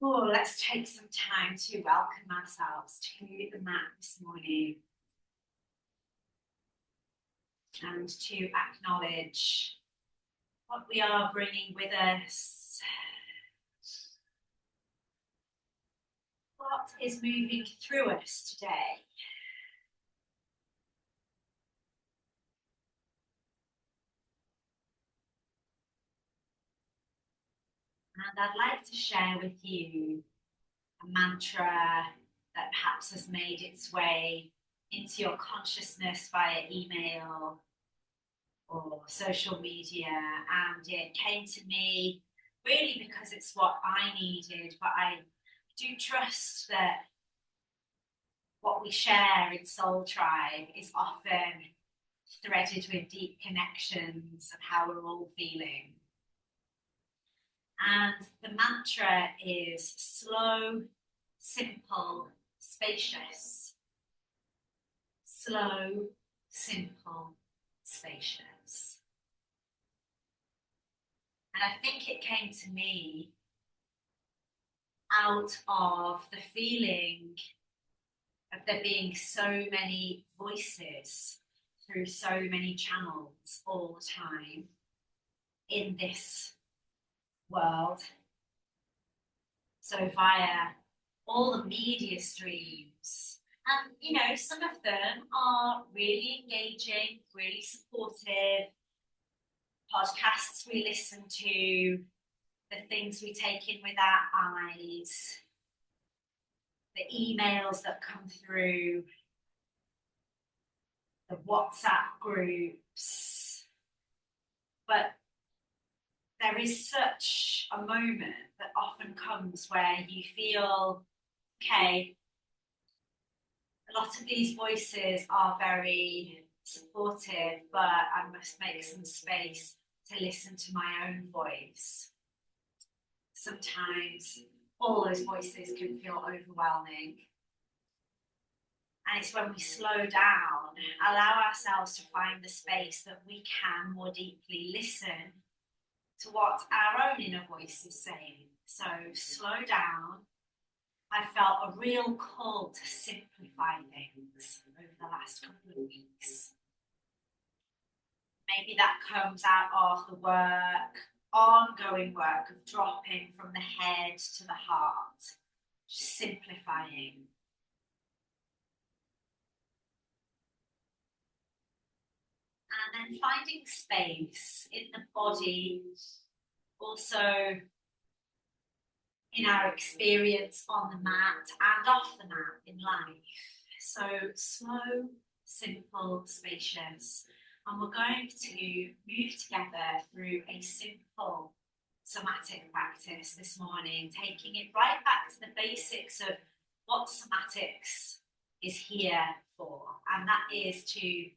Oh, let's take some time to welcome ourselves to the mat this morning and to acknowledge what we are bringing with us. What is moving through us today? And I'd like to share with you a mantra that perhaps has made its way into your consciousness via email or social media, and it came to me really because it's what I needed, but I do trust that what we share in Soul Tribe is often threaded with deep connections of how we're all feeling. And the mantra is slow, simple, spacious. Slow, simple, spacious. And I think it came to me out of the feeling of there being so many voices through so many channels all the time in this world. So via all the media streams, and you know, some of them are really engaging, really supportive. Podcasts we listen to, the things we take in with our eyes, the emails that come through, the WhatsApp groups. But there is such a moment that often comes where you feel, okay, a lot of these voices are very supportive, but I must make some space to listen to my own voice. Sometimes all those voices can feel overwhelming. And it's when we slow down, allow ourselves to find the space that we can more deeply listen to what our own inner voice is saying. So slow down. I felt a real call to simplify things over the last couple of weeks. Maybe that comes out of the ongoing work of dropping from the head to the heart, just simplifying. And then finding space in the body, also in our experience on the mat and off the mat in life. So slow, simple, spacious. And we're going to move together through a simple somatic practice this morning, taking it right back to the basics of what somatics is here for. And that is to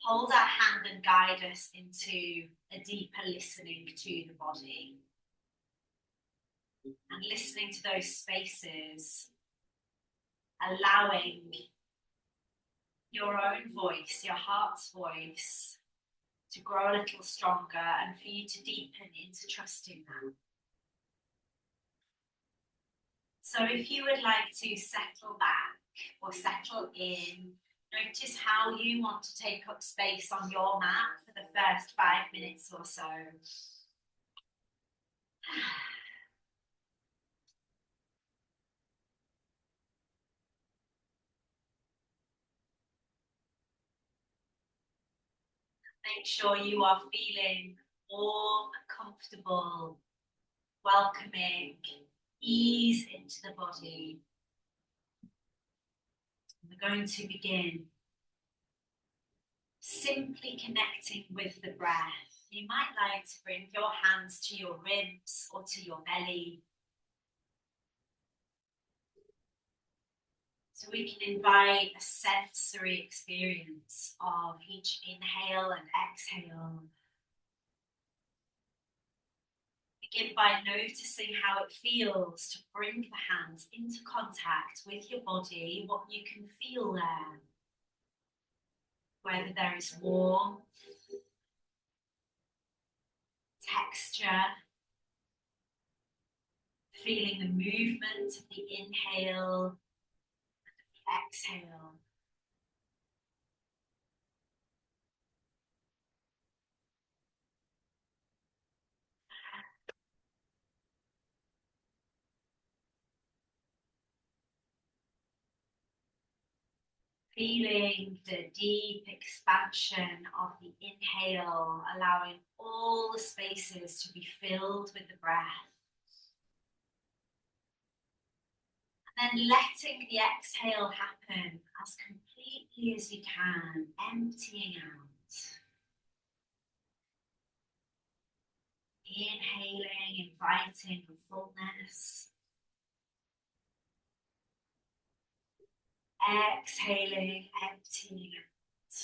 hold our hand and guide us into a deeper listening to the body. And listening to those spaces, allowing your own voice, your heart's voice, to grow a little stronger and for you to deepen into trusting that. So if you would like to settle back or settle in, notice how you want to take up space on your mat for the first 5 minutes or so. Make sure you are feeling warm, comfortable, welcoming, ease into the body. We're going to begin simply connecting with the breath. You might like to bring your hands to your ribs or to your belly. So we can invite a sensory experience of each inhale and exhale. Begin by noticing how it feels to bring the hands into contact with your body, what you can feel there. Whether there is warmth, texture, feeling the movement of the inhale, the exhale. Feeling the deep expansion of the inhale, allowing all the spaces to be filled with the breath. And then letting the exhale happen as completely as you can, emptying out. Inhaling, inviting the fullness. Exhaling, emptying out.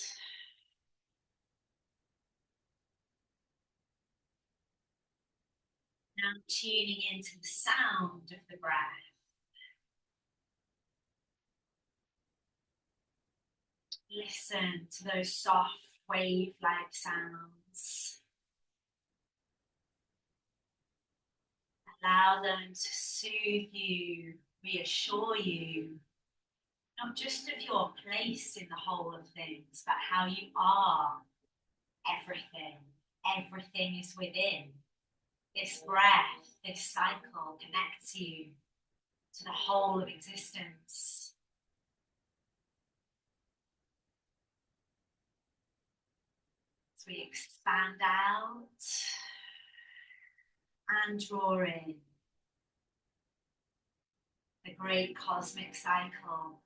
Now tuning into the sound of the breath. Listen to those soft wave-like sounds. Allow them to soothe you, reassure you, not just of your place in the whole of things, but how you are everything. Everything is within. This breath, this cycle connects you to the whole of existence. As we expand out and draw in the great cosmic cycle.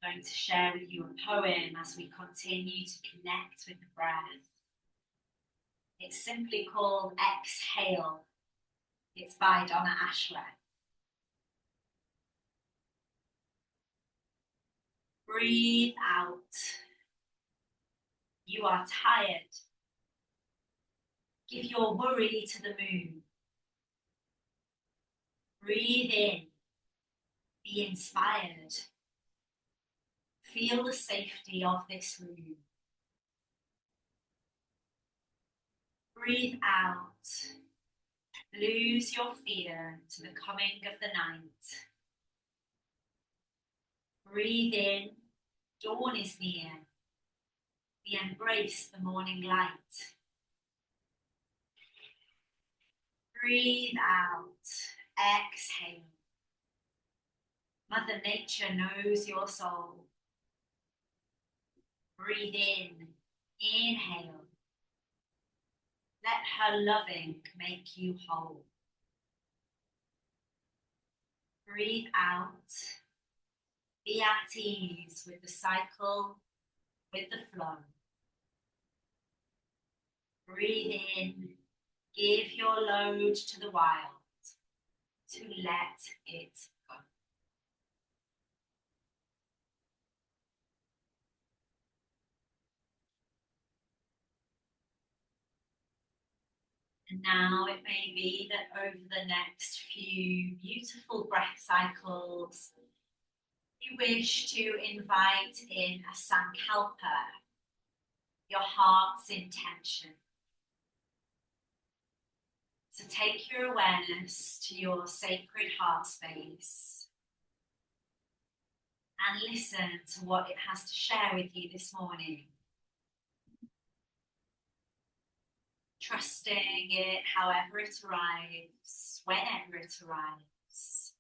I'm going to share with you a poem as we continue to connect with the breath. It's simply called Exhale. It's by Donna Ashworth. Breathe out. You are tired. Give your worry to the moon. Breathe in. Be inspired. Feel the safety of this room. Breathe out. Lose your fear to the coming of the night. Breathe in. Dawn is near. We embrace the morning light. Breathe out. Exhale. Mother Nature knows your soul. Breathe in. Inhale. Let her loving make you whole. Breathe out. Be at ease with the cycle, with the flow. Breathe in. Give your load to the wild, to let it go. And now it may be that over the next few beautiful breath cycles, you wish to invite in a sankalpa, your heart's intention. So take your awareness to your sacred heart space and listen to what it has to share with you this morning. Trusting it however it arrives, whenever it arrives.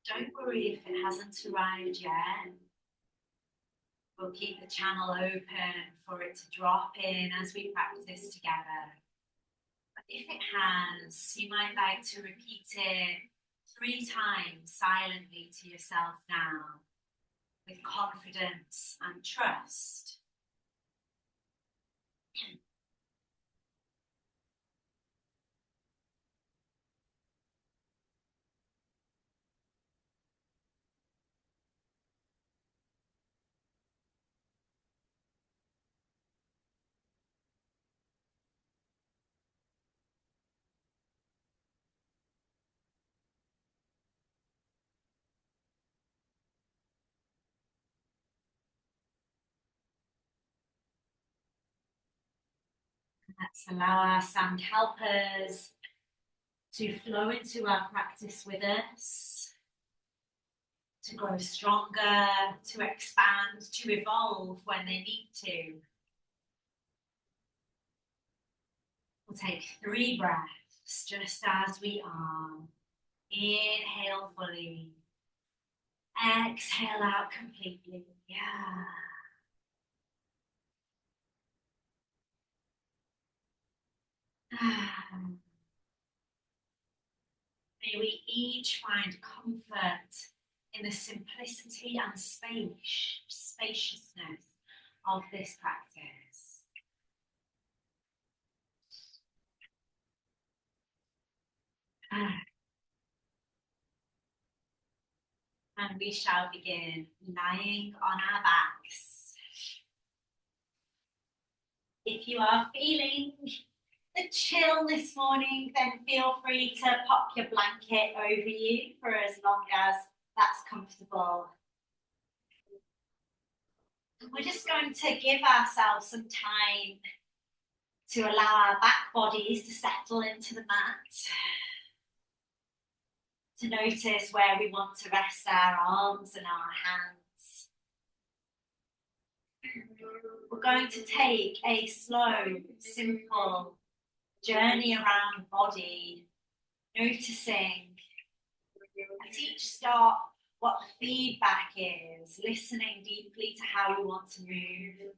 Don't worry if it hasn't arrived yet. We'll keep the channel open for it to drop in as we practice together. But if it has, you might like to repeat it 3 times silently to yourself now, with confidence and trust. Let's allow our sound helpers to flow into our practice with us, to grow stronger, to expand, to evolve when they need to. We'll take 3 breaths just as we are. Inhale fully. Exhale out completely. Yeah. May we each find comfort in the simplicity and spaciousness of this practice. And we shall begin lying on our backs. If you are feeling the chill this morning, then feel free to pop your blanket over you for as long as that's comfortable. We're just going to give ourselves some time to allow our back bodies to settle into the mat, to notice where we want to rest our arms and our hands. We're going to take a slow, simple journey around the body, noticing at each stop what the feedback is, listening deeply to how we want to move.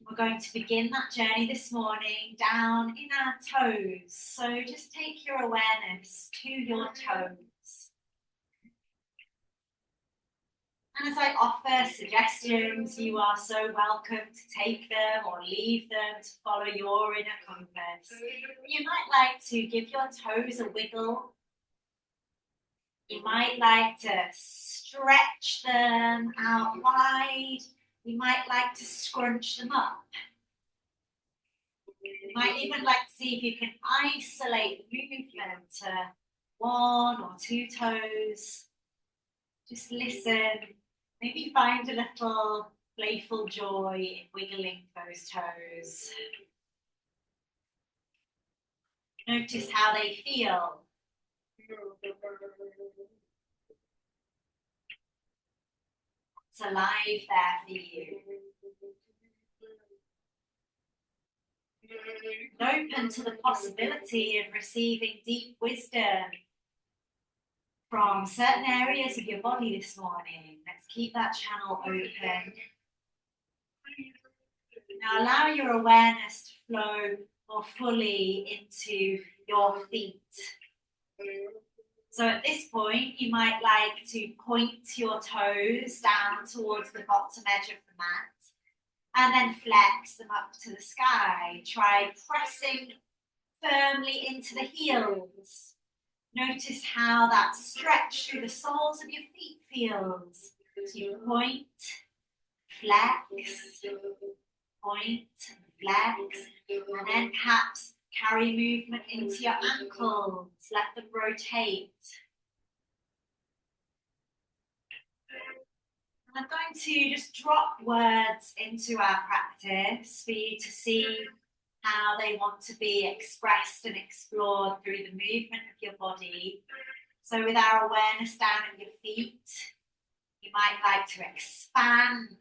We're going to begin that journey this morning down in our toes. So just take your awareness to your toes. And as I offer suggestions, you are so welcome to take them or leave them to follow your inner compass. You might like to give your toes a wiggle. You might like to stretch them out wide. You might like to scrunch them up. You might even like to see if you can isolate the movement to 1 or 2 toes. Just listen. Maybe find a little playful joy in wiggling those toes. Notice how they feel. It's alive there for you. Open to the possibility of receiving deep wisdom from certain areas of your body this morning. Let's keep that channel open. Now allow your awareness to flow more fully into your feet. So at this point, you might like to point your toes down towards the bottom edge of the mat and then flex them up to the sky. Try pressing firmly into the heels. Notice how that stretch through the soles of your feet feels. So you point, flex, point, flex, and then perhaps carry movement into your ankles. Let them rotate. And I'm going to just drop words into our practice for you to see how they want to be expressed and explored through the movement of your body. So with our awareness down at your feet, you might like to expand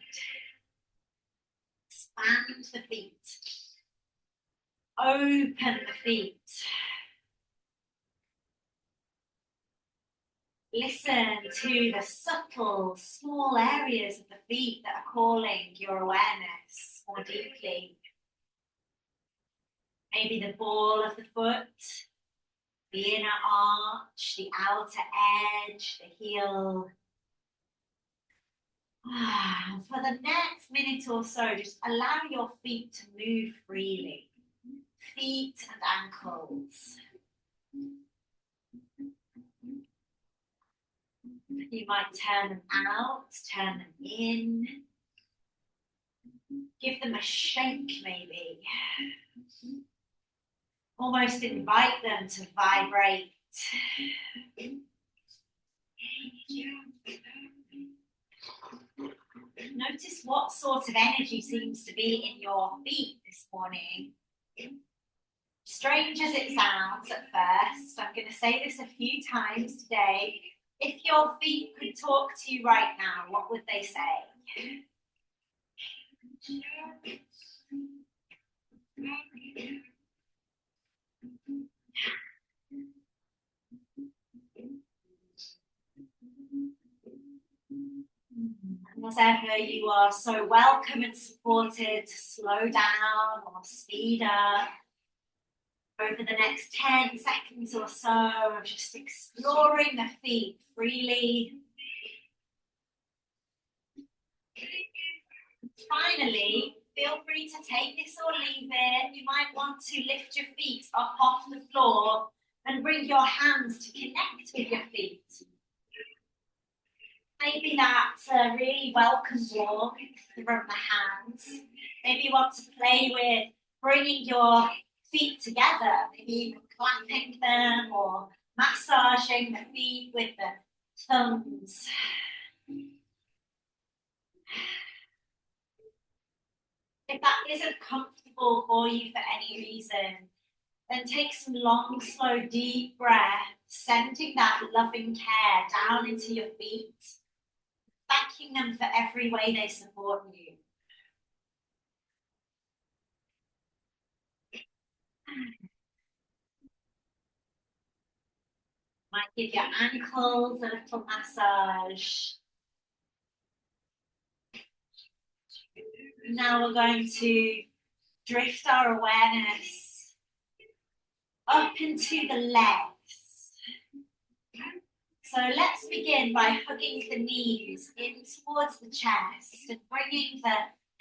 the feet, open the feet, Listen to the subtle, small areas of the feet that are calling your awareness more deeply. Maybe the ball of the foot, the inner arch, the outer edge, the heel. For the next minute or so, just allow your feet to move freely. Feet and ankles. You might turn them out, turn them in. Give them a shake, maybe. Almost invite them to vibrate. Notice what sort of energy seems to be in your feet this morning. Strange as it sounds at first, I'm going to say this a few times today. If your feet could talk to you right now, what would they say? And as ever, you are so welcome and supported to slow down or speed up over the next 10 seconds or so of just exploring the feet freely. Finally, feel free to take this or leave it. You might want to lift your feet up off the floor and bring your hands to connect with your feet. Maybe that's a really welcome warmth from the hands. Maybe you want to play with bringing your feet together, maybe even clapping them or massaging the feet with the thumbs. If that isn't comfortable for you for any reason, then take some long, slow, deep breaths, sending that loving care down into your feet, thanking them for every way they support you. Might give your ankles a little massage. Now we're going to drift our awareness up into the legs. So let's begin by hugging the knees in towards the chest and bringing the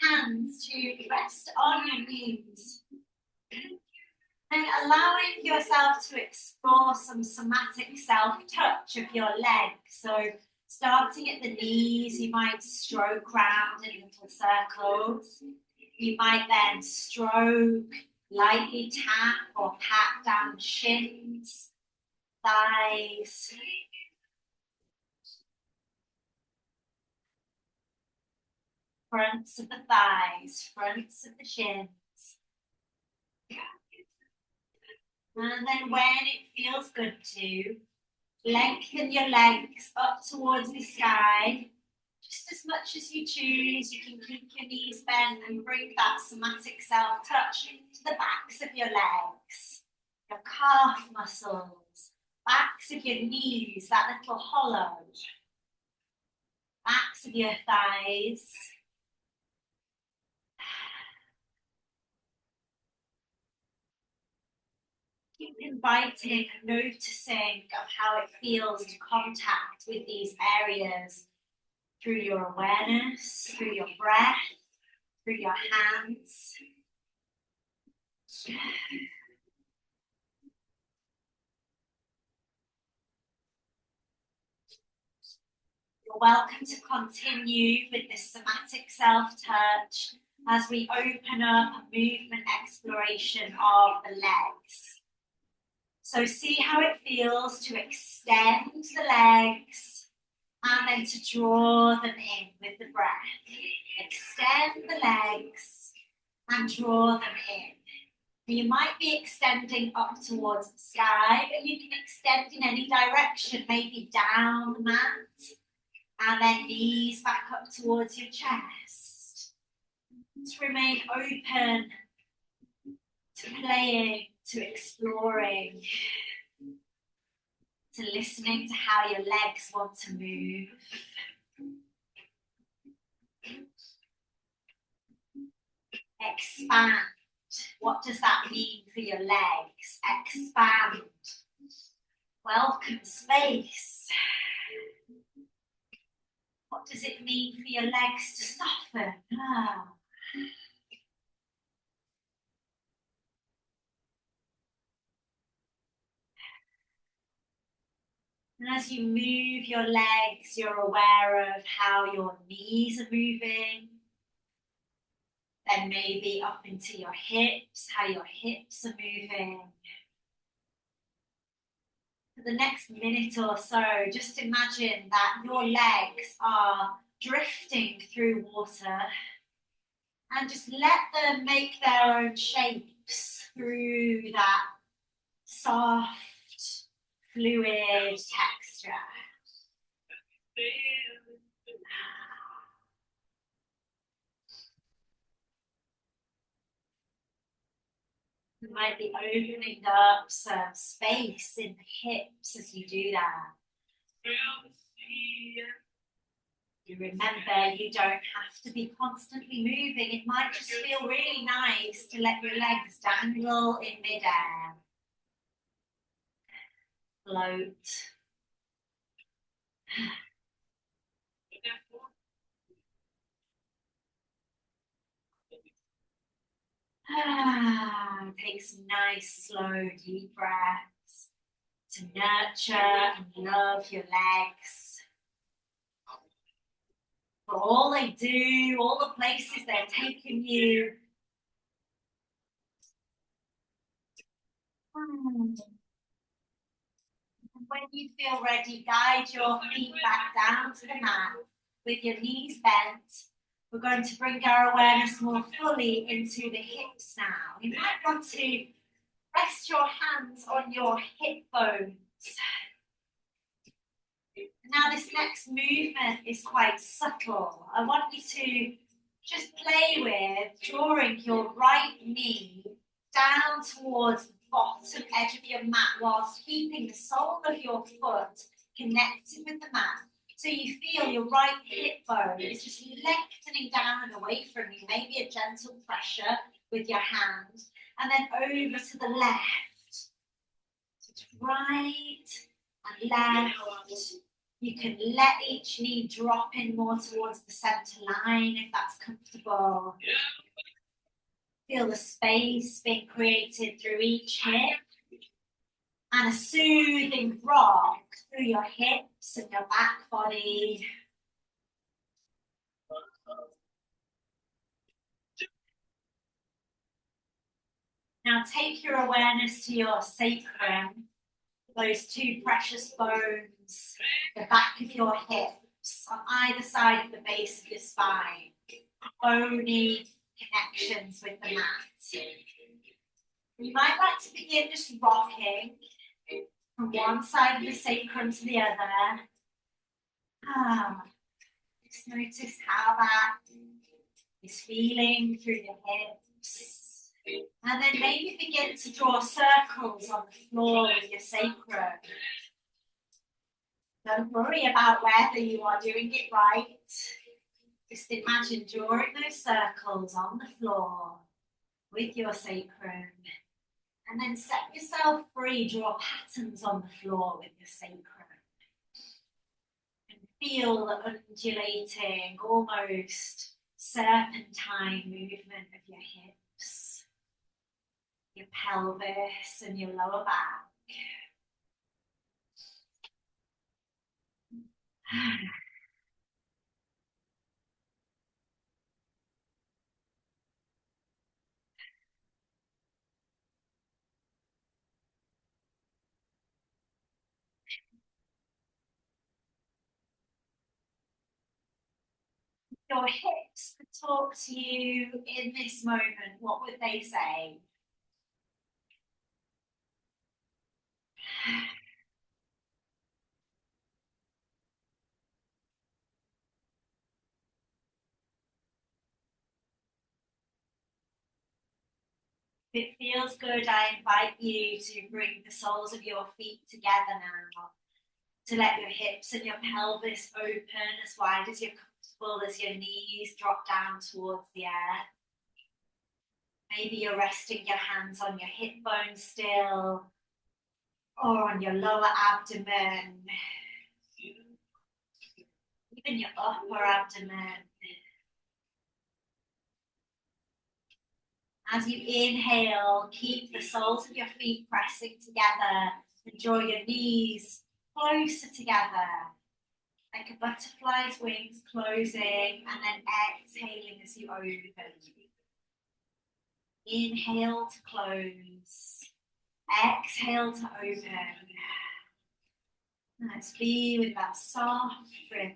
hands to rest on your knees. And allowing yourself to explore some somatic self-touch of your legs. So starting at the knees, you might stroke round in little circles. You might then stroke, lightly tap or pat down shins, thighs. Fronts of the thighs, fronts of the shins. And then when it feels good to, lengthen your legs up towards the sky. Just as much as you choose, you can keep your knees bent and bring that somatic self-touch to the backs of your legs, your calf muscles, backs of your knees, that little hollow, backs of your thighs. Keep inviting and noticing of how it feels to contact with these areas through your awareness, through your breath, through your hands. You're welcome to continue with this somatic self-touch as we open up a movement exploration of the legs. So see how it feels to extend the legs and then to draw them in with the breath. Extend the legs and draw them in. You might be extending up towards the sky, but you can extend in any direction, maybe down the mat, and then knees back up towards your chest. To remain open to playing, to exploring. to listening to how your legs want to move. Expand. What does that mean for your legs? Expand. Welcome space. What does it mean for your legs to soften? And as you move your legs, you're aware of how your knees are moving. Then maybe up into your hips, how your hips are moving. For the next minute or so, just imagine that your legs are drifting through water and just let them make their own shapes through that soft, fluid texture. You might be opening up some space in the hips as you do that. You remember, you don't have to be constantly moving. It might just feel really nice to let your legs dangle in midair. Float. Take some nice, slow, deep breaths to nurture and love your legs. For all they do, all the places they're taking you. And when you feel ready, guide your feet back down to the mat with your knees bent. We're going to bring our awareness more fully into the hips now. You might want to rest your hands on your hip bones. Now this next movement is quite subtle. I want you to just play with drawing your right knee down towards the bottom edge of your mat whilst keeping the sole of your foot connected with the mat. So you feel your right hip bone is just lengthening down and away from you, maybe a gentle pressure with your hand, and then over to the left. So to right and left. You can let each knee drop in more towards the center line if that's comfortable. Feel the space being created through each hip. And a soothing rock through your hips and your back body. Now take your awareness to your sacrum, those two precious bones, the back of your hips, on either side of the base of your spine. Bony connections with the mat. You might like to begin just rocking from one side of the sacrum to the other. Just notice how that is feeling through the hips. And then maybe begin to draw circles on the floor with your sacrum. Don't worry about whether you are doing it right. Just imagine drawing those circles on the floor with your sacrum. And then set yourself free, draw patterns on the floor with your sacrum. And feel the undulating, almost serpentine movement of your hips, your pelvis and your lower back. Your hips could talk to you in this moment, what would they say? If it feels good, I invite you to bring the soles of your feet together now. to let your hips and your pelvis open as wide as you're comfortable as your knees drop down towards the air. Maybe you're resting your hands on your hip bones still, or on your lower abdomen, even your upper abdomen. As you inhale, keep the soles of your feet pressing together and draw your knees closer together, like a butterfly's wings closing, and then exhaling as you open. Inhale to close, exhale to open. Let's be with that soft rhythm.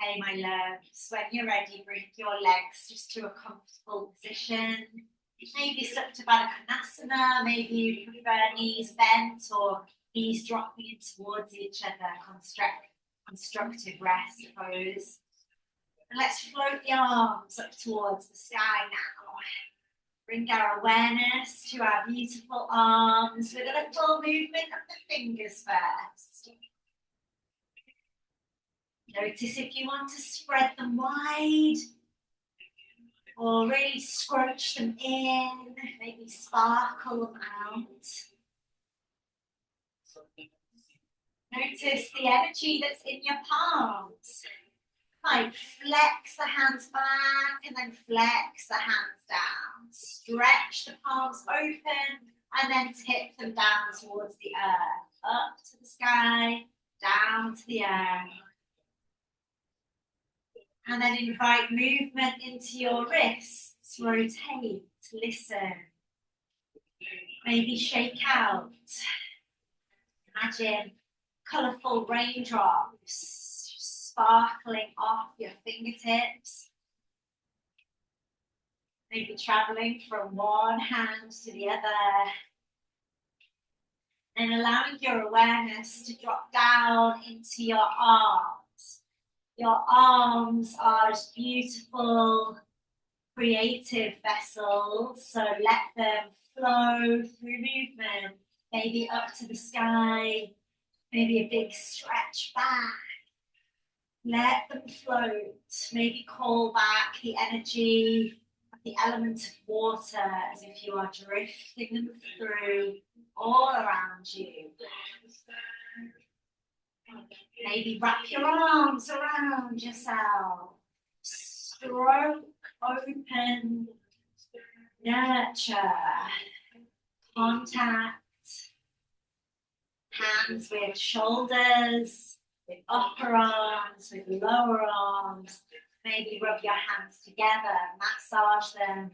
Hey, my loves, when you're ready, bring your legs just to a comfortable position. Maybe Supta Baddha Konasana, maybe you prefer knees bent or knees dropping in towards each other, constructive rest pose. And let's float the arms up towards the sky now. Bring our awareness to our beautiful arms with a little movement of the fingers first. Notice if you want to spread them wide or really scrunch them in, maybe sparkle them out. Notice the energy that's in your palms. Like flex the hands back and then flex the hands down. Stretch the palms open and then tip them down towards the earth. Up to the sky, down to the earth. And then invite movement into your wrists. Rotate, listen. Maybe shake out. Imagine colourful raindrops sparkling off your fingertips. Maybe traveling from one hand to the other. And allowing your awareness to drop down into your arms. Your arms are beautiful, creative vessels, so let them flow through movement, maybe up to the sky, maybe a big stretch back. Let them float, maybe call back the energy of the element of water as if you are drifting them through all around you. Maybe wrap your arms around yourself. Stroke, open, nurture, contact, hands with shoulders, with upper arms, with lower arms. Maybe rub your hands together, massage them.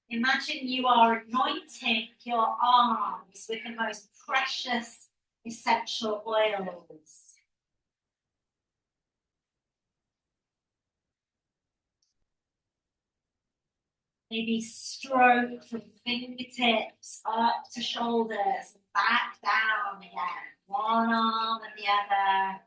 Imagine you are anointing your arms with the most precious essential oils. Maybe stroke from fingertips up to shoulders, back down again. One arm and the other.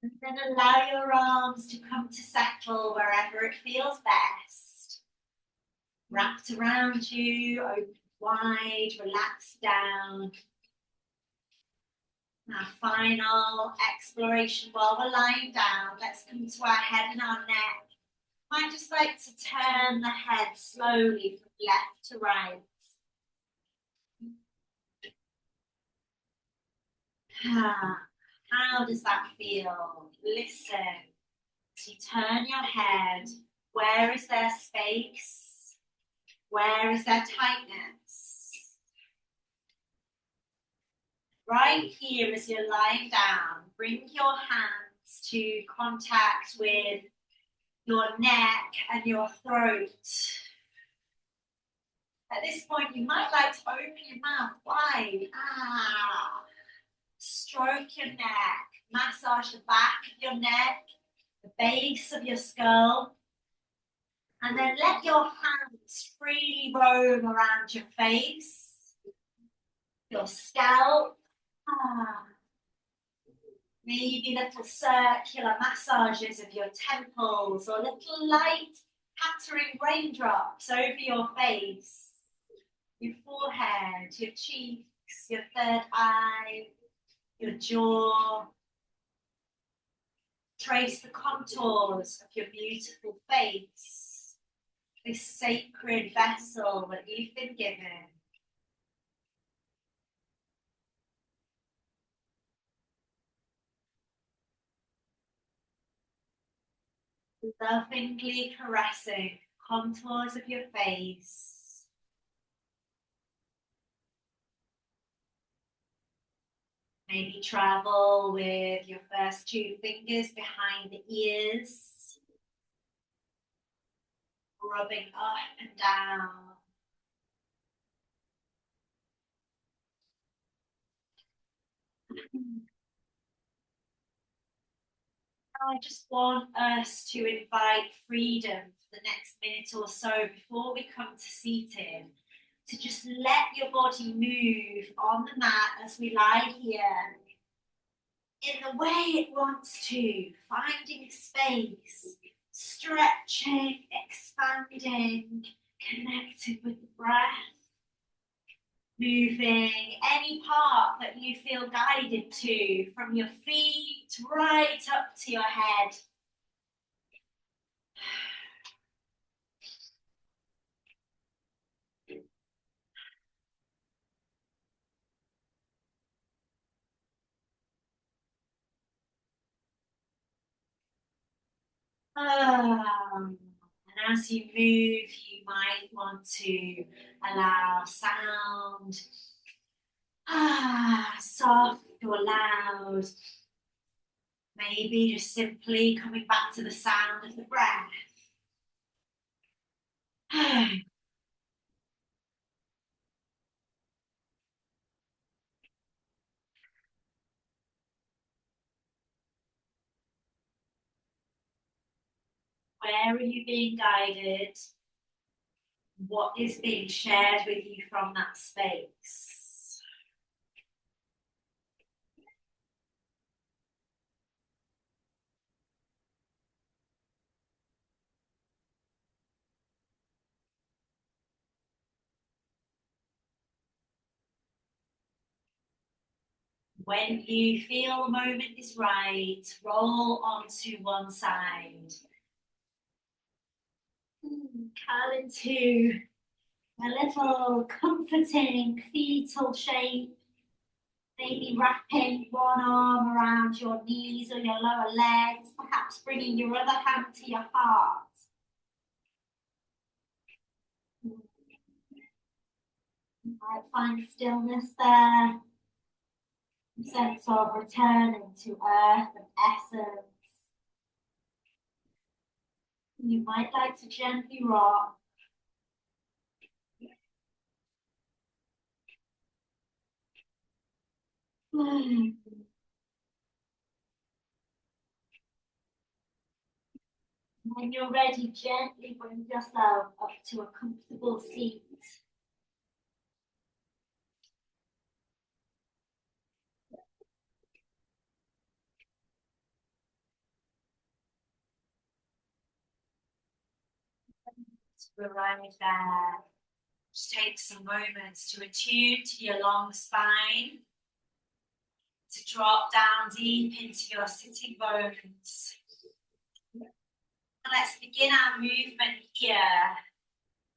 And then allow your arms to come to settle wherever it feels best. Wrapped around you, open wide, relax down. Our final exploration while we're lying down. Let's come to our head and our neck. I just like to turn the head slowly from left to right. How does that feel? Listen. So you turn your head. Where is there space? Where is there tightness? Right here as you're lying down, bring your hands to contact with your neck and your throat. At this point, you might like to open your mouth wide. Ah. Stroke your neck. Massage the back of your neck, the base of your skull. And then let your hands freely roam around your face, your scalp. Ah. Maybe little circular massages of your temples or little light pattering raindrops over your face, your forehead, your cheeks, your third eye, your jaw. Trace the contours of your beautiful face, this sacred vessel that you've been given. Lovingly caressing contours of your face. Maybe travel with your first two fingers behind the ears, rubbing up and down. I just want us to invite freedom for the next minute or so before we come to seated, to just let your body move on the mat as we lie here in the way it wants to, finding space, stretching, expanding, connected with the breath, moving any part that you feel guided to, from your feet right up to your head. And as you move, you might want to allow sound, soft or loud. Maybe just simply coming back to the sound of the breath. Where are you being guided? What is being shared with you from that space? When you feel the moment is right, roll onto one side. Curl into a little comforting fetal shape. Maybe wrapping one arm around your knees or your lower legs, perhaps bringing your other hand to your heart. You might find stillness there, a sense of returning to earth and essence. You might like to gently rock. When you're ready, gently bring yourself up to a comfortable seat. To arrive there, just take some moments to attune to your long spine, to drop down deep into your sitting bones. And let's begin our movement here.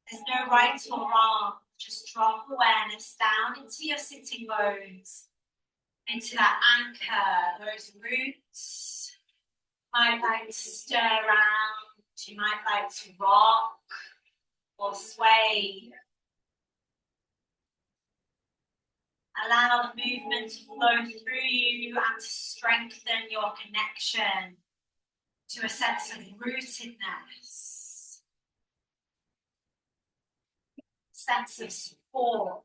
There's no right or wrong. Just drop awareness down into your sitting bones, into that anchor, those roots. You might like to stir around. You might like to rock or sway. Allow the movement to flow through you and to strengthen your connection to a sense of rootedness. sense of support.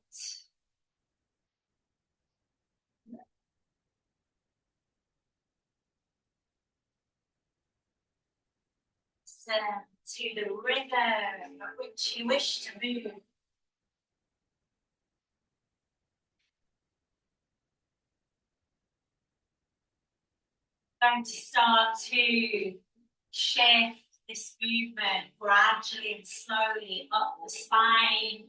To the rhythm at which you wish to move. Going to start to shift this movement gradually and slowly up the spine.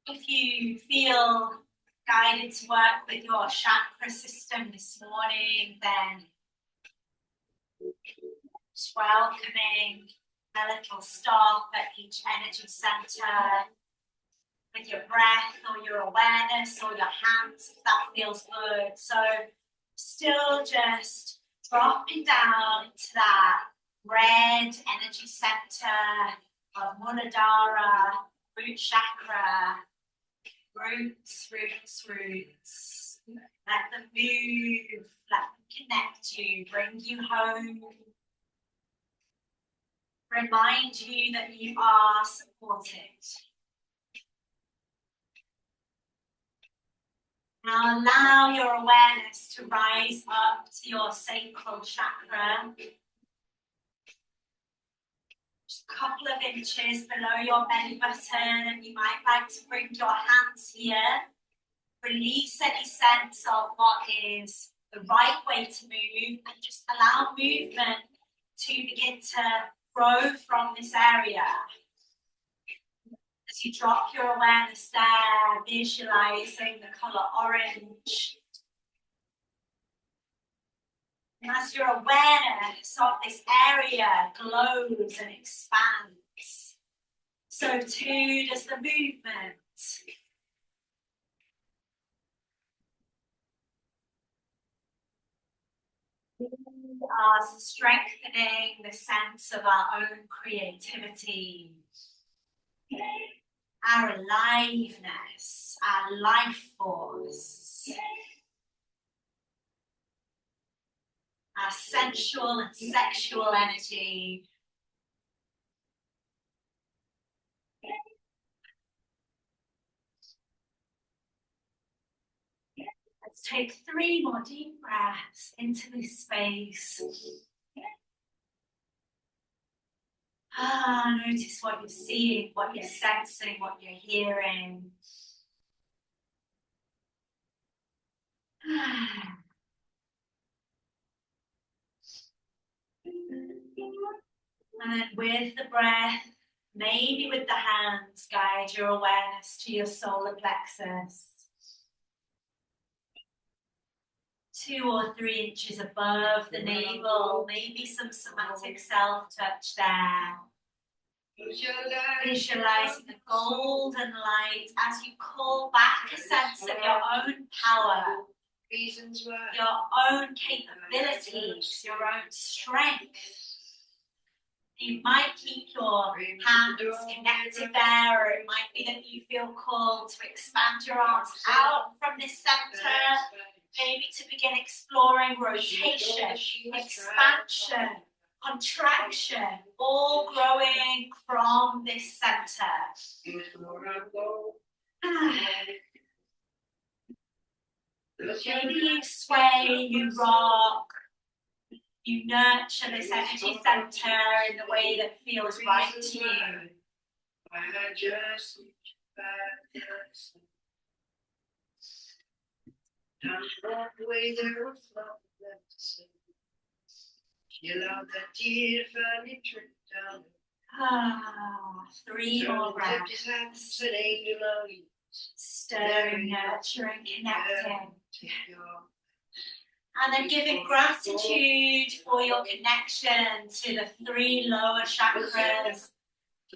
If you feel guided to work with your chakra system this morning, then just welcoming a little stop at each energy center with your breath or your awareness or your hands, if that feels good. So still just dropping down into that red energy center of Muladhara, root chakra, roots, roots, roots. Let them move, let them connect you, bring you home. Remind you that you are supported. Now allow your awareness to rise up to your sacral chakra. Just a couple of inches below your belly button, and you might like to bring your hands here. Release any sense of what is the right way to move, and just allow movement to begin to grow from this area. As you drop your awareness there, visualizing the color orange. And as your awareness of this area glows and expands, so too does the movement. We are strengthening the sense of our own creativity, our aliveness, our life force, our sensual and sexual energy. Let's take 3 more deep breaths into this space. Notice what you're seeing, what you're sensing, what you're hearing. And then with the breath, maybe with the hands, guide your awareness to your solar plexus. 2 or 3 inches above the navel, maybe some somatic self-touch there. Visualizing the golden light as you call back a sense of your own power, your own capabilities, your own strength. You might keep your hands connected there, or it might be that you feel called to expand your arms out from this center, maybe to begin exploring rotation, expansion, contraction, all growing from this center. Maybe you sway, you rock, you nurture this energy center in the way that feels right to you. Three more breaths. Stirring, nurturing, connecting. And then giving gratitude for your connection to the 3 lower chakras,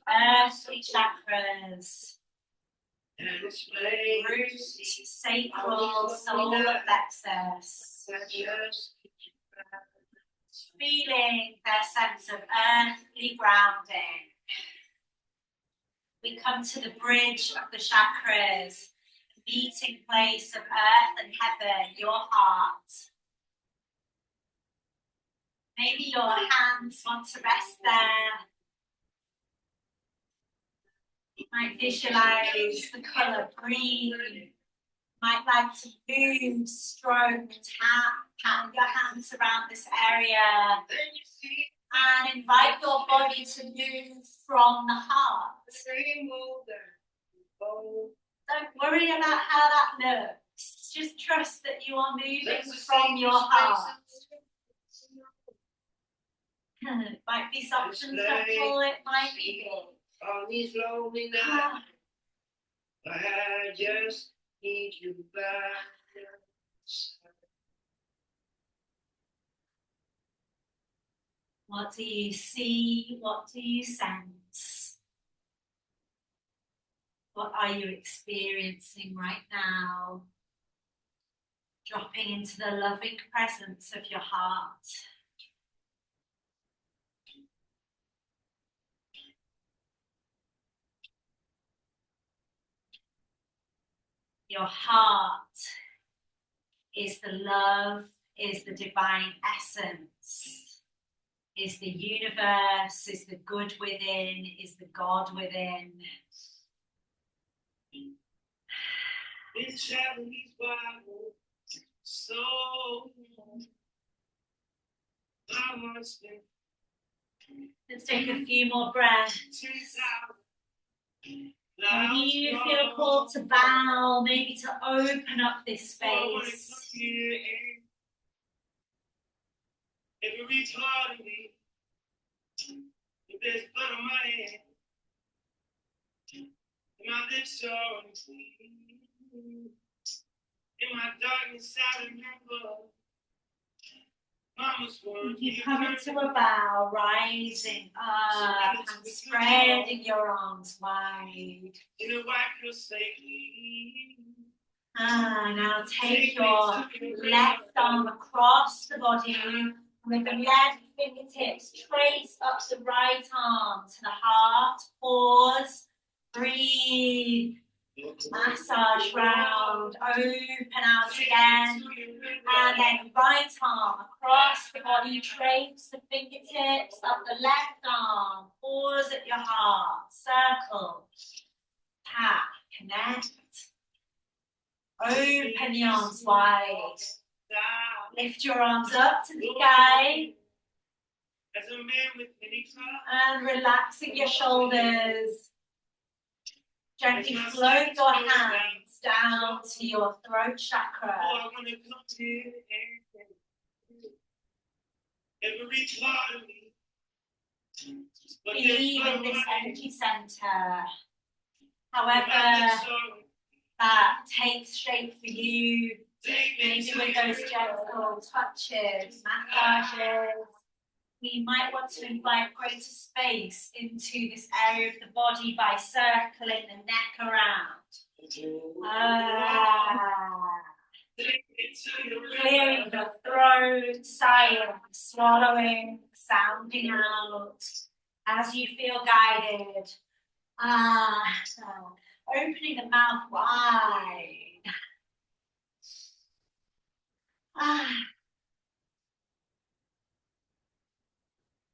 earthly chakras, root, sacral, solar plexus. Feeling their sense of earthly grounding. We come to the bridge of the chakras, meeting place of earth and heaven, your heart. Maybe your hands want to rest there. Might visualize the colour green. Might like to move, stroke, tap your hands around this area. And invite your body to move from the heart. Don't worry about how that looks. Just trust that you are moving from your heart. It might be soft and subtle, it might be big. I just need you back. What do you see? What do you sense? What are you experiencing right now? Dropping into the loving presence of your heart. Your heart is the love, is the divine essence, is the universe, is the good within, is the God within. Let's take a few more breaths. Maybe you feel called to bow, maybe to open up this space. Every part of me, if there's blood on my hand, and my lips are unclean. In my darkness, I remember. If you come into a bow, rising up and spreading your arms wide. Now take your left arm across the body. With the left fingertips, trace up the right arm to the heart. Pause, breathe. Massage round, open out again, and then right arm across the body, trace the fingertips up the left arm, pause at your heart, circle, tap, connect, open the arms wide, lift your arms up to the sky, and relaxing your shoulders. Gently float your hands down to your throat chakra. Believe in this energy center. However that takes shape for you, maybe with those gentle touches, massages. We might want to invite greater space into this area of the body by circling the neck around. Clearing the throat, sighing, swallowing, sounding out as you feel guided. Opening the mouth wide.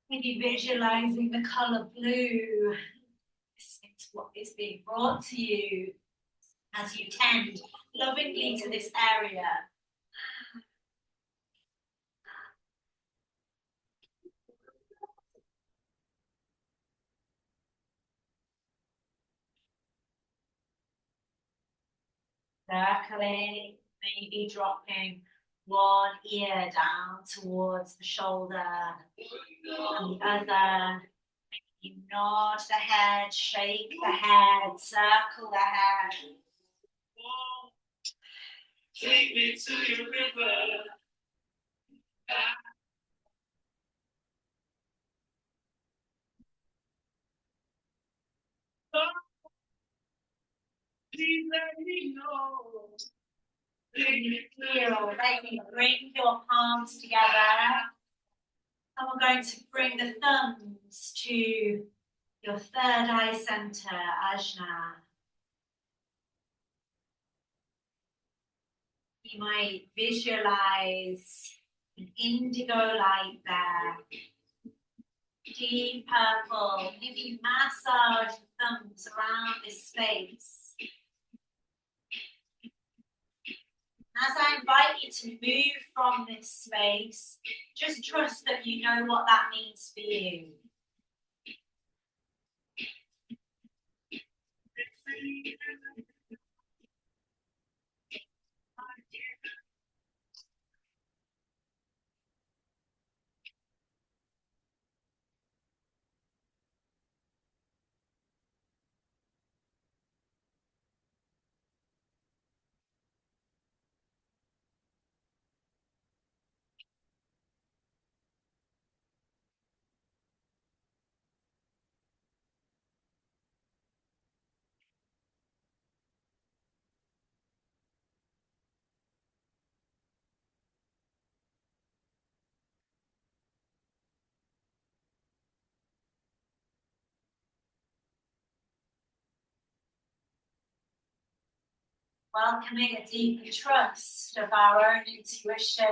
Maybe visualizing the color blue. It's what is being brought to you as you tend lovingly to this area. Circling, maybe dropping one ear down towards the shoulder and the other. You nod the head, shake the head, circle the head. Take me to your river. Please let me know. Ready, bring your palms together. And we're going to bring the thumbs to your third eye center, Ajna. You might visualize an indigo light there. Deep purple. Maybe massage your thumbs around this space. As I invite you to move from this space, just trust that you know what that means for you. Welcoming a deeper trust of our own intuition.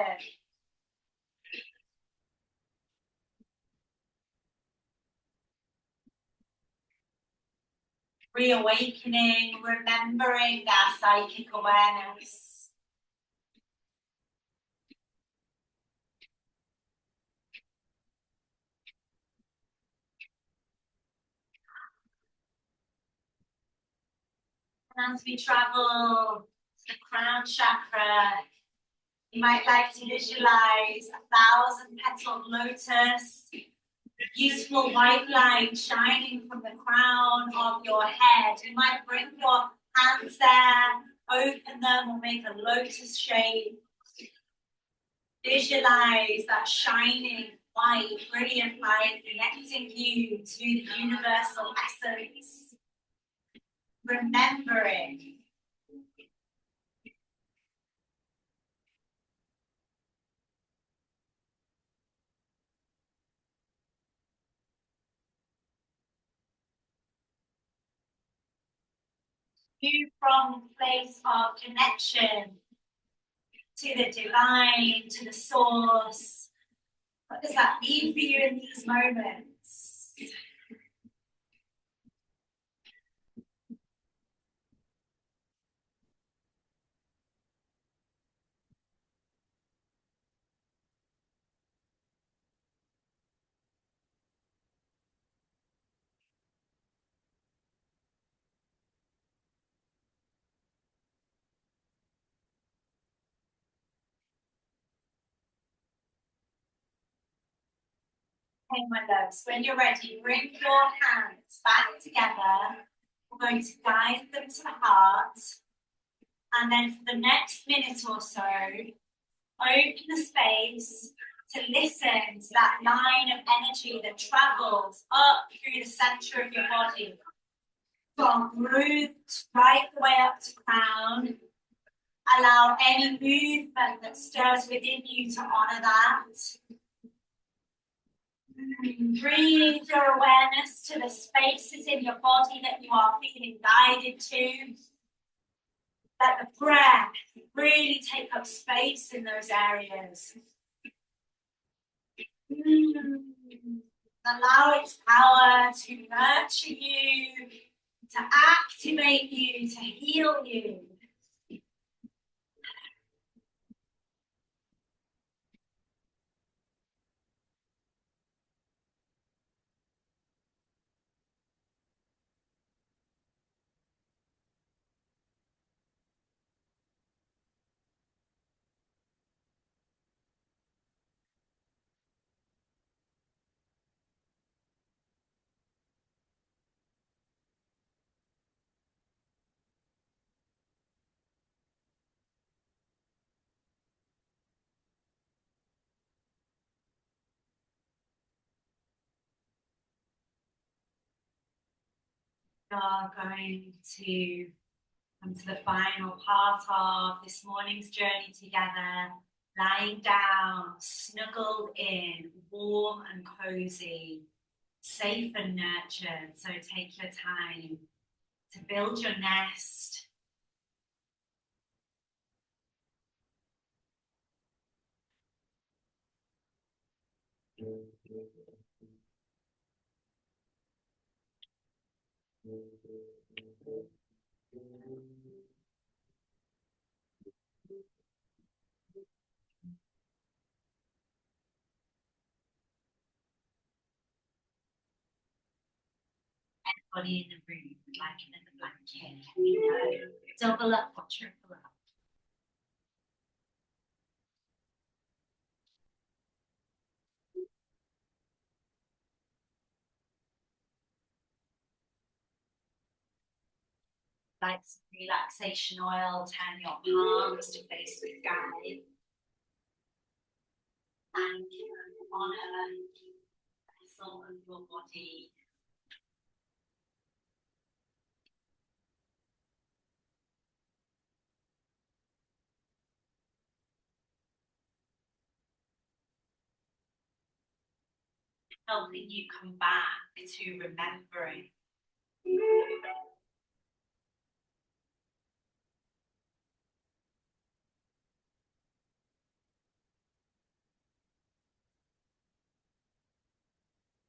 Reawakening, remembering our psychic awareness. And as we travel to the crown chakra, you might like to visualize 1,000-petaled lotus, beautiful white light shining from the crown of your head. You might bring your hands there, open them, or make a lotus shape. Visualize that shining white, brilliant light connecting you to the universal essence. Remembering. You from the place of connection to the divine, to the source. What does that mean for you in these moments? Okay, my loves, when you're ready, bring your hands back together. We're going to guide them to the heart. And then for the next minute or so, open the space to listen to that line of energy that travels up through the center of your body. From root right the way up to crown. Allow any movement that stirs within you to honor that. Bring your awareness to the spaces in your body that you are feeling guided to. Let the breath really take up space in those areas. Allow its power to nurture you, to activate you, to heal you. We are going to come to the final part of this morning's journey together, lying down, snuggled in, warm and cozy, safe and nurtured. So take your time to build your nest. Everybody in the room would like another blanket. Let me know. Double up or triple up. Like some relaxation oil, turn your palms to face the sky. And honor the vessel of your body. Helping you come back to remembering.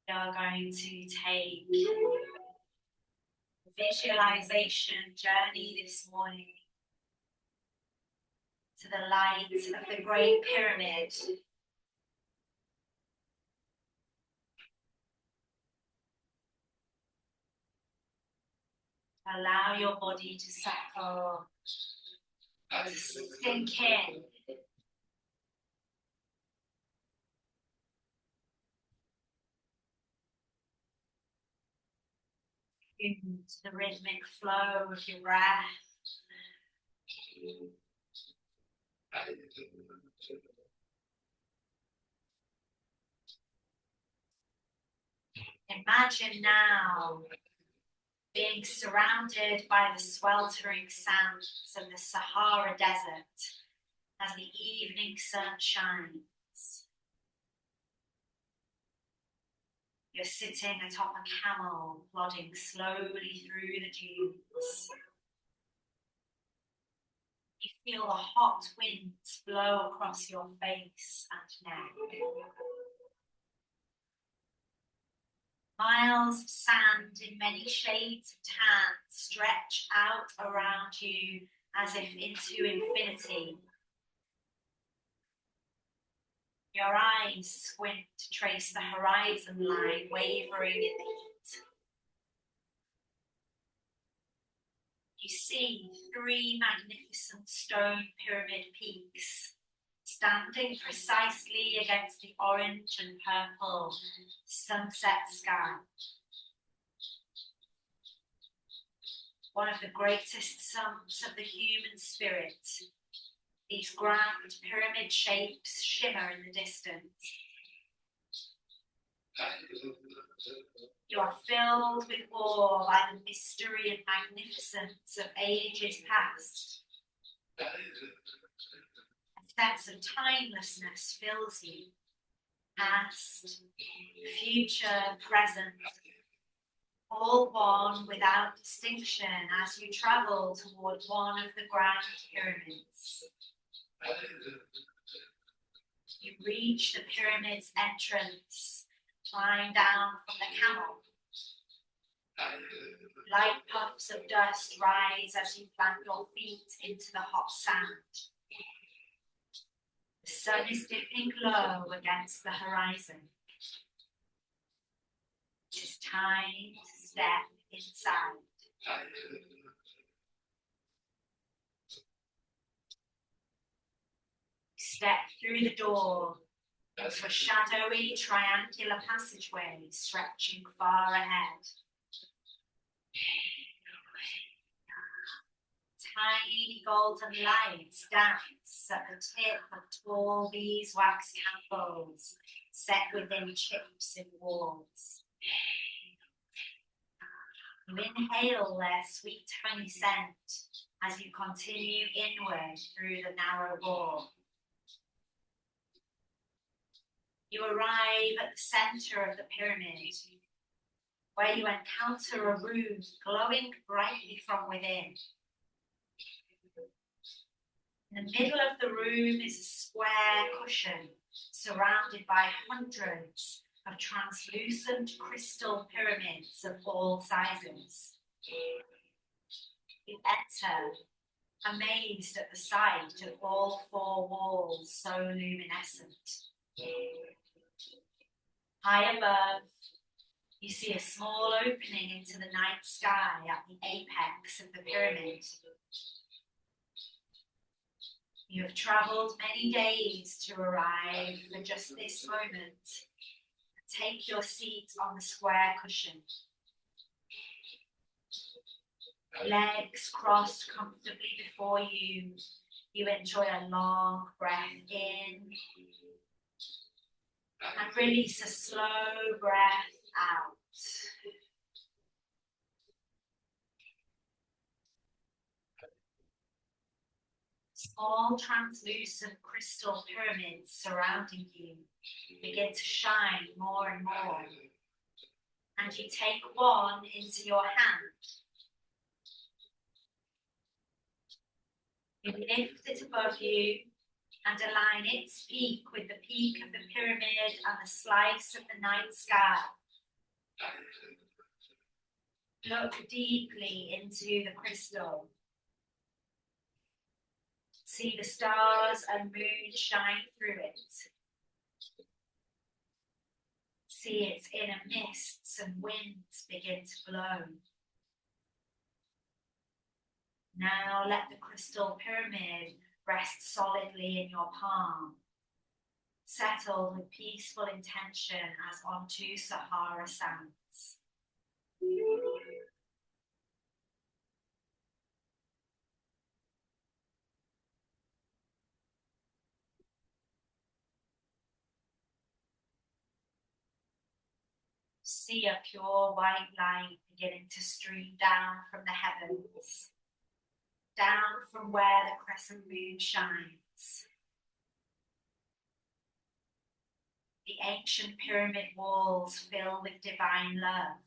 We are going to take a visualization journey this morning to the light of the Great Pyramid. Allow your body to settle, to sink in. Into the rhythmic flow of your breath. Imagine now being surrounded by the sweltering sands of the Sahara Desert as the evening sun shines. You're sitting atop a camel, plodding slowly through the dunes. You feel the hot winds blow across your face and neck. Miles of sand in many shades of tan stretch out around you as if into infinity. Your eyes squint to trace the horizon line wavering in the heat. You see 3 magnificent stone pyramid peaks standing precisely against the orange and purple sunset sky. One of the greatest sums of the human spirit, these grand pyramid shapes shimmer in the distance. You are filled with awe by the mystery and magnificence of ages past. A sense of timelessness fills you. Past, future, present, all one without distinction as you travel toward one of the grand pyramids. You reach the pyramid's entrance, climb down from the camel. Light puffs of dust rise as you plant your feet into the hot sand. The sun is dipping low against the horizon. It is time to step inside. Step through the door into a shadowy triangular passageway stretching far ahead. Tiny golden lights dance at the tip of tall beeswax candles set within chips in walls. You inhale their sweet honey scent as you continue inward through the narrow hall. You arrive at the center of the pyramid, where you encounter a room glowing brightly from within. In the middle of the room is a square cushion surrounded by hundreds of translucent crystal pyramids of all sizes. You enter, amazed at the sight of all four walls so luminescent. High above, you see a small opening into the night sky at the apex of the pyramid. You have travelled many days to arrive for just this moment. Take your seat on the square cushion. Legs crossed comfortably before you. You enjoy a long breath in and release a slow breath out. Small translucent crystal pyramids surrounding you begin to shine more and more. And you take one into your hand. You lift it above you and align its peak with the peak of the pyramid and the slice of the night sky. Look deeply into the crystal. See the stars and moon shine through it. See its inner mists and winds begin to blow. Now let the crystal pyramid rest solidly in your palm, settled with peaceful intention as onto Sahara sands. See a pure white light beginning to stream down from the heavens, down from where the crescent moon shines. The ancient pyramid walls fill with divine love.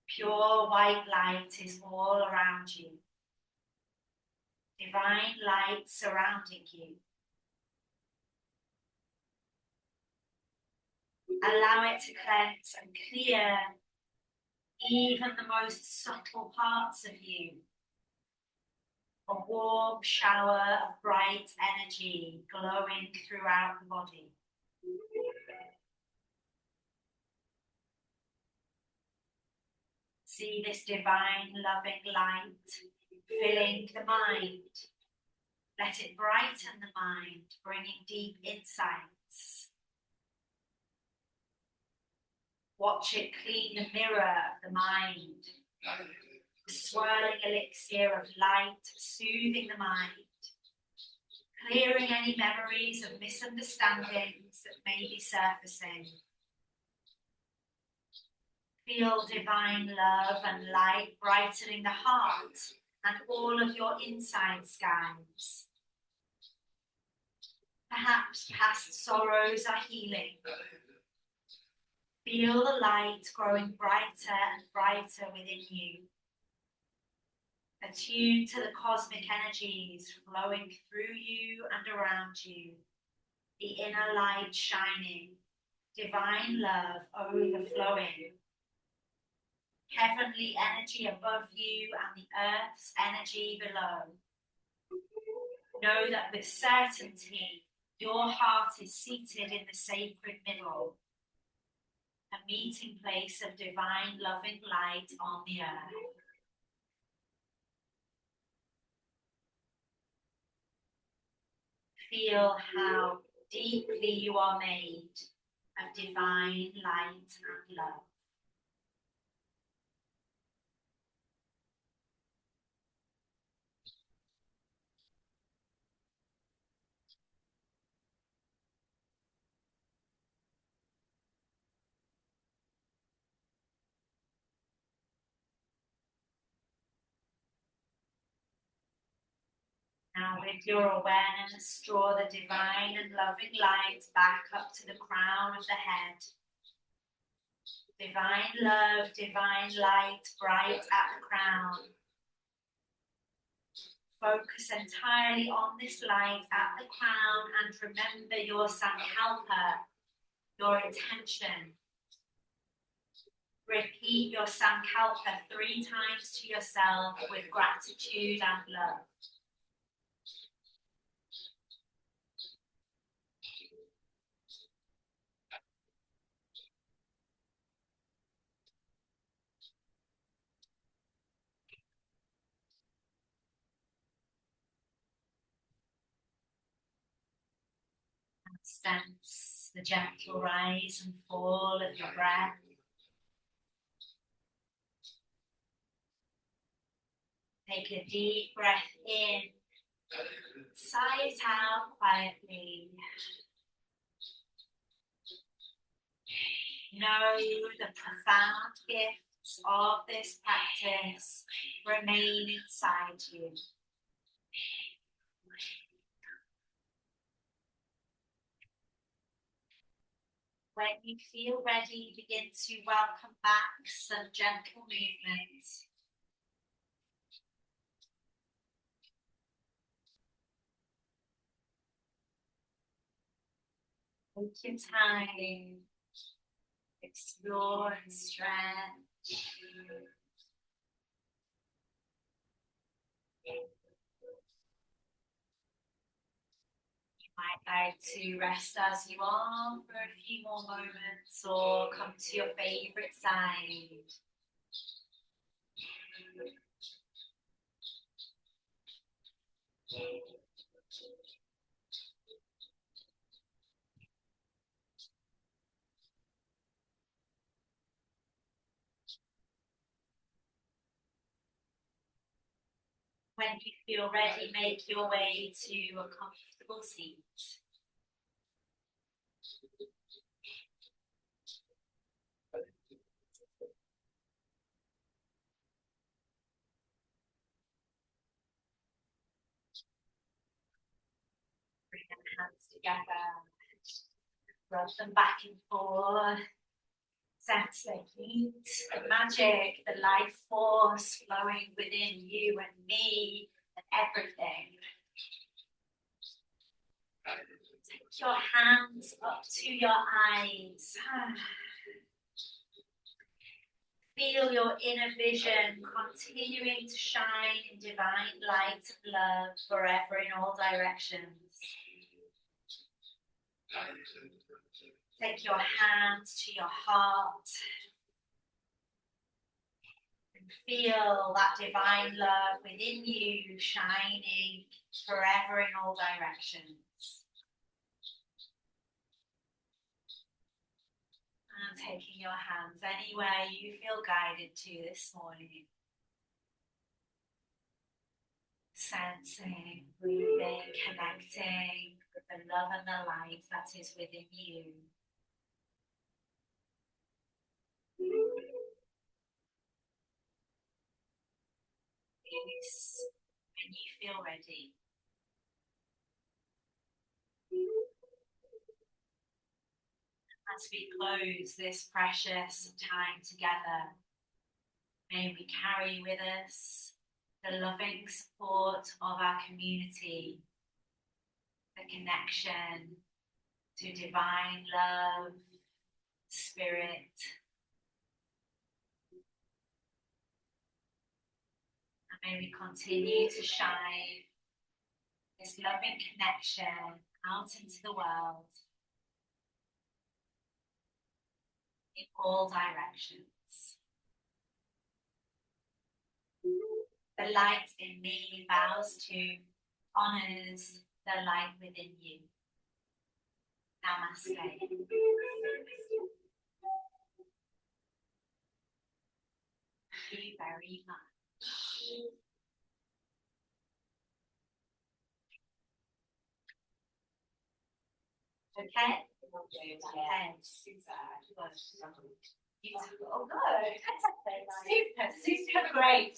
Pure white light is all around you. Divine light surrounding you. Allow it to cleanse and clear even the most subtle parts of you. A warm shower of bright energy glowing throughout the body. See this divine loving light filling the mind. Let it brighten the mind, bringing deep insights. Watch it clean the mirror of the mind. The swirling elixir of light, soothing the mind, clearing any memories of misunderstandings that may be surfacing. Feel divine love and light brightening the heart and all of your inside skies. Perhaps past sorrows are healing. Feel the light growing brighter and brighter within you. Attune to the cosmic energies flowing through you and around you. The inner light shining, divine love overflowing. Heavenly energy above you and the earth's energy below. Know that with certainty, your heart is seated in the sacred middle, a meeting place of divine loving light on the earth. Feel how deeply you are made of divine light and love. Now with your awareness, draw the divine and loving light back up to the crown of the head. Divine love, divine light, bright at the crown. Focus entirely on this light at the crown and remember your Sankalpa, your intention. Repeat your Sankalpa 3 times to yourself with gratitude and love. And sense the gentle rise and fall of your breath. Take a deep breath in. Sigh it out quietly. Know the profound gifts of this practice remain inside you. When you feel ready, begin to welcome back some gentle movements. Take your time. Explore and stretch. You might like to rest as you are for a few more moments or come to your favorite side. When you feel ready, make your way to a comfortable seat. Bring the hands together, rub them back and forth. Sense the heat, the magic, the life force flowing within you and me and everything. Take your hands up to your eyes. Feel your inner vision continuing to shine in divine light and love forever in all directions. Take your hands to your heart and feel that divine love within you shining forever in all directions. And taking your hands anywhere you feel guided to this morning. Sensing, breathing, connecting with the love and the light that is within you. Release when you feel ready. As we close this precious time together, may we carry with us the loving support of our community, the connection to divine love, spirit, and may we continue to shine this loving connection out into the world in all directions. The light in me bows to, honors the light within you. Namaste. Thank you very much. Okay? Beautiful. Oh, good. Super, super great.